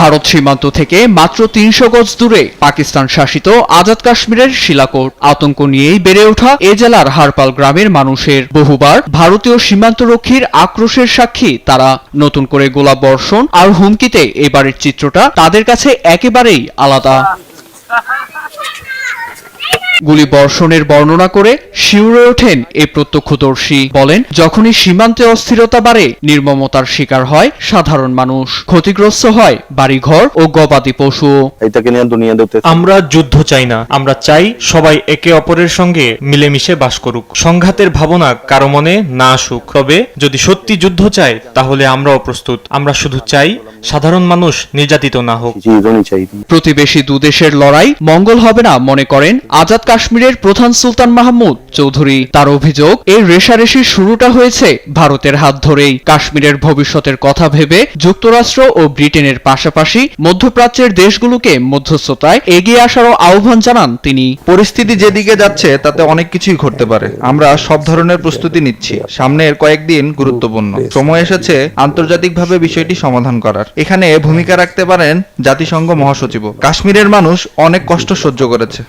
ভারত সীমান্ত থেকে মাত্র ৩০০ গজ দূরে পাকিস্তান শাসিত আজাদ কাশ্মীরের শিলাকোট। আতঙ্ক নিয়েই বেড়ে ওঠা এ জেলার হারপাল গ্রামের মানুষের। বহুবার ভারতীয় সীমান্তরক্ষীর আক্রোশের সাক্ষী তারা। নতুন করে গোলা বর্ষণ আর হুমকিতে এবারের চিত্রটা তাদের কাছে একেবারেই আলাদা। গুলি বর্ষণের বর্ণনা করে শিউরে ওঠেন এই প্রত্যক্ষদর্শী। বলেন, যখনই সীমান্তে অস্থিরতা বাড়ে, নির্মমতার শিকার হয় সাধারণ মানুষ, ক্ষতিগ্রস্ত হয় বাড়িঘর ও গবাদি পশু। আমরা যুদ্ধ চাই না, আমরা চাই সবাই একে অপরের সঙ্গে মিলেমিশে বাস করুক। সংঘাতের ভাবনা কারো মনে না আসুক। তবে যদি সত্যি যুদ্ধ চায় তাহলে আমরাও প্রস্তুত। আমরা শুধু চাই সাধারণ মানুষ নির্যাতিত না হোক। প্রতিবেশী দুদেশের লড়াই মঙ্গল হবে না মনে করেন আজাদ কাশ্মীরের প্রধান সুলতান মাহমুদ চৌধুরী। তার অভিযোগ, এই রেষারেষির শুরুটা হয়েছে ভারতের হাত ধরেই। কাশ্মীরের ভবিষ্যতের কথা ভেবে যুক্তরাষ্ট্র ও ব্রিটেনের পাশাপাশি মধ্যপ্রাচ্যের দেশগুলোকে মধ্যস্থতায় এগিয়ে আসারও আহ্বান জানান তিনি। পরিস্থিতি যেদিকে যাচ্ছে তাতে অনেক কিছুই ঘটতে পারে। আমরা সব ধরনের প্রস্তুতি নিচ্ছি। সামনের কয়েকদিন গুরুত্বপূর্ণ। সময় এসেছে আন্তর্জাতিকভাবে বিষয়টি সমাধান করার। এখানে ভূমিকা রাখতে পারেন জাতিসংঘ মহাসচিব। কাশ্মীরের মানুষ অনেক কষ্ট সহ্য করেছে।